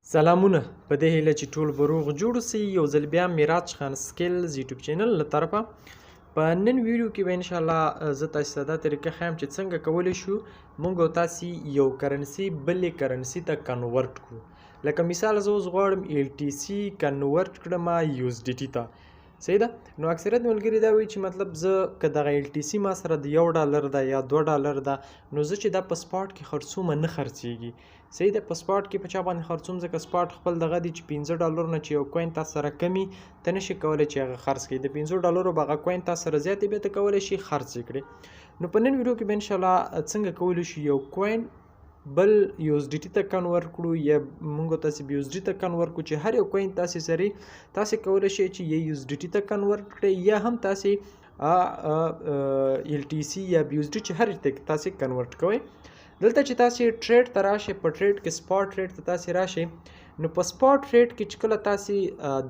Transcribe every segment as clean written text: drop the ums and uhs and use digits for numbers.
سلامونه په دې هیله چې ټول به روغ جوړ سي. یو ځل بیا میراج خان سکیلز یوټیوب چینل له طرفه په نن ویډیو کې به انشاءالله زه تاسو ته دا طریقه ښیم چې څنګه کولی شو موږ او تاسې یو کرنسي بلې کرنسي ته کنورټ کړو. لکه مثال زه اوس غواړم LTC کنورټ کړم USDT ته. صحیح ده. نو اکثریت ملګري دا وایي چې مطلب زه که دغه LTC ما سره د $1 ده یا $2 ده، نو زه چې دا په سپاټ کې خرڅوم نه خرڅېږي. صحیح ده. په سپاټ کې په چا باندې خرڅوم ځکه سپاټ خپل دغه دی چې $15 نه چې یو کوین تاسو سره کمی ته نشي کولی چې هغه خرڅ کړي. د $15 به هغه کوین تاسو سره زیاتې بیا ته کولی شي خرڅ کړي. نو په نن ویډیو کې به انشاءالله څنګه کولی شو یو کوین بل USDT ته کنورټ کړو یا موږ تاسې USDT ته کنورټ کړو چې هر یو کوین تاسې سره تاسې کولی شئ چې یا USDT ته کنورټ کړئ یا هم تاسې LTC یا USDT چې هر ته تاسې کنورټ کوئ. دلته چې تاسې ټریډ ته راشئ، په ټریډ کې سپاټ ټریډ ته تاسې راشئ، نو په سپاټ ټریډ کې چې کله تاسې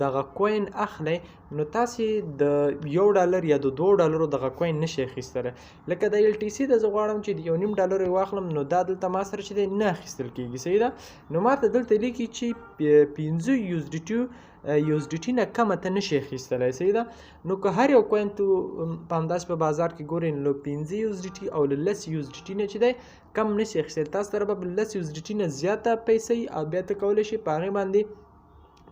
دغه کوین اخلئ نو تاسې د $1 یا د $2 دغه کوین نشئ اخیستلی. لکه د LTC د زه غواړم چې د $1.5 واخلم، نو دا دلته ما سره چې دی نه اخیستل کېږي. صحیح ده. نو ما ته دلته لیکي چې 5 USDT نه کمه ته نشي اخیستلی. صحیح ده. نو که هر یو کوین تو په همداسې په بازار کې ګورئ نو 5 USDT او له 10 USDT نه چې دی کم نشي اخیستلی. تاسو سره به 10 USDT نه زیاته پیسې او بیا ته کولی شئ په هغې باندې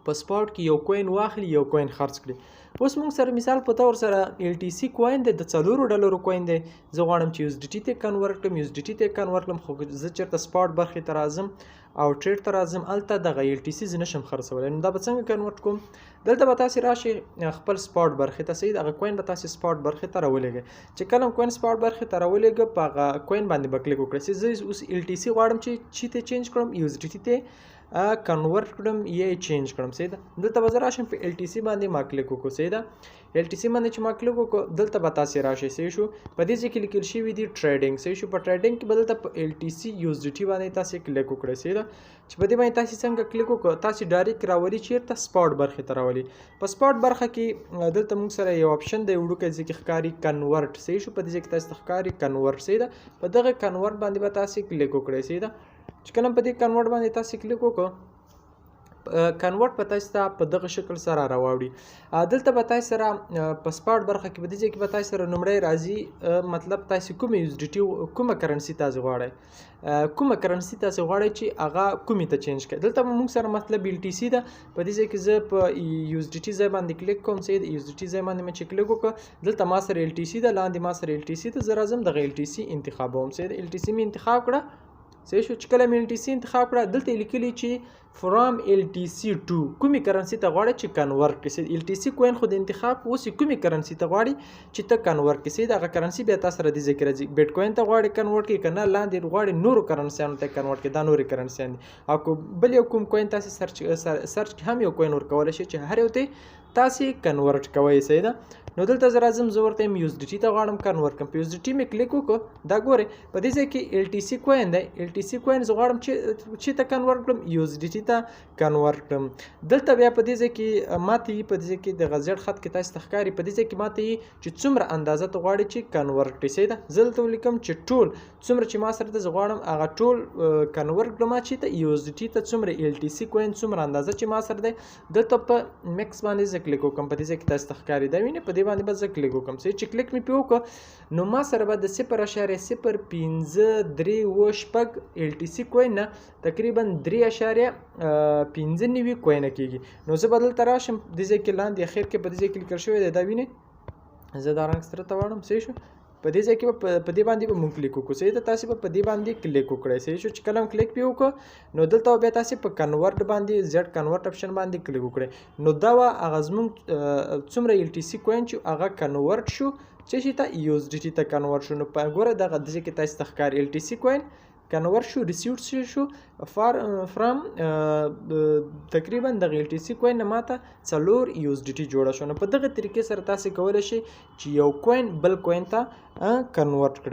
په سپاټ کې یو کوین واخلي، یو کوین خرڅ کړي. اوس موږ سره مثال په طور سره LTC کوین دی د $4 کوین دی. زه غواړم چې USDT ته کنورټ کړم، USDT ته کنورټ کړم، خو زه چېرته سپاټ برخې ته راځم او ټریډ ته راځم هلته دغه LTC زه نشم خرڅولی. نو دا به څنګه کنورټ کوم؟ دلته به تاسې راشئ خپل سپاټ برخې ته. صحیح. هغه کوین به تاسې سپاټ برخې ته راولېږئ. چې کله هم کوین سپاټ برخې ته راولېږه په هغه کوین باندې به کلیک وکړئ. زه اوس LTC غواړم چې چی ته چینج کړم، USDT ته کنورټ کړم یا یې چینج کړم. صحیح ده. دلته به زه راشم په LTC باندې ما کلیک وکړو. صحیح ده. LTC باندې چې ما کلیک وکړو دلته به تاسې راشئ. صحیح شو. په دې ځای کې لیکل شوي دي ټریډینګ. صحیح شو. په ټریډینګ کې به دلته په LTC USDT باندې تاسې کلیک وکړئ. صحیح ده. چې په دې باندې تاسې څنګه کلیک وکړو تاسې ډایرکټ راولي چېرته سپاټ برخې ته راولي. په سپاټ برخه کې دلته موږ سره یو اپشن دی وړوکی ځای کې ښکاري کنورټ. صحیح شو. په دې ځای کې تاسې ته ښکاري کنورټ. صحیح ده. په دغه کنورټ باندې به تاسې کلیک وکړئ. صحیح ده. چې کله په دې کنورټ باندې تاسې کلیک وکړو کنورټ به تاسې ته په دغه شکل سره راواوړي. دلته به تاسې سره په سپاټ برخه کې په دې ځای کې به تاسې سره لومړی راځي مطلب تاسې کومه USDT کومه کرنسي تاسې غواړئ، کومه کرنسي تاسې غواړئ چې هغه کومې ته چینج کړئ. دلته به موږ سره مطلب LTC ده. په دې ځای کې زه په USDT ځای باندې کلیک کوم. صحیح ده. USDT ځای باندې مې چې کلیک وکړه دلته ما سره LTC ده، لاندې ما سره LTC ته زه راځم دغه LTC انتخابوم. صحیح ده. LTC مې انتخاب کړه. صحیح شو. چې کله مې LTC انتخاب کړه دلته یې لیکلي چې فرام LTC to کومې کرنسي ته غواړئ چې کنورټ کړئ. LTC کوین خو د انتخاب اوس یې کومې کرنسي ته غواړي چې ته کنورټ کړئ. صحیح ده. هغه کرنسي بیا تاسو سره دې ځای کې راځي. بیټ کوین ته غواړئ کنورټ کړئ که نه لاندې غواړئ نورو کرنسیانو ته کنورټ کړئ. دا نورې کرنسیان دي. او که بل یو کوم کوین تاسې سرچ هم یو کوین ورکولی شئ چې هر یو ته تاسې کنورټ کوئ. صحیح ده. نو دلته زه راځم زه ورته یم USDT ته غواړم کنورټ کړم. په USDT مې کلیک وکړو. دا ګورئ په دې ځای کې LTC کوین دی. LTC کوین زه غواړم چې ته کنورټ کړم USDT ته کنورټ کړم. دلته بیا په دې ځای کې ماته یې په دې ځای کې دغه زیړ خط کې تاسې ته ښکاري. په دې ځای کې ماته یې چې څومره اندازه ته غواړئ چې کنورټ کړئ. صحیح ده. زه دلته ولیکم چې ټول څومره چې ما سره ده زه غواړم هغه ټول کنورټ کړم چې ته USDT ته څومره LTC کوین څومره اندازه چې ما سره دی دلته په میکس باندې زه کلیک وکړم. په دې ځای کې تاسې ته ښکاري دا وینئ. په دې باندې به زه کلیک وکړم. صحیح. چې کلیک مې پې وکړو نو ما سره به د 0.053 LTC کوین نه تقریبا 3.15 کوینه کېږي. نو زه به دلته راشم دې ځای کې لاندې اخر کې په دې ځای کې لیکل شوی دی دا وینئ. زه دا رنګ سره ته واړم. صحیح شو. په دې ځای کې به په دې باندې به مونږ کلیک وکړو. صحیح ده. تاسې به په دې باندې کلیک وکړئ. صحیح شو. چې کله هم کلیک پې وکړو نو دلته بیا تاسې په کنورټ باندې زیډ کنورټ اپشن باندې کلیک وکړئ. نو دا وه هغه زموږ څومره LTC کوین چې هغه کنورټ شو چې شي ته USDT ته کنورټ شو. نو په ګوره دغه دې کې تاسې ته ښکاري LTC کوین کنورټ شو ریسیوټ شو فرام تقریبا دغه LTC کوین نه ماته 4 USDT جوړه شو. نو په دغه طریقې سره تاسې کولی شئ چې یو کوین بل کوین ته کنورټ کړئ.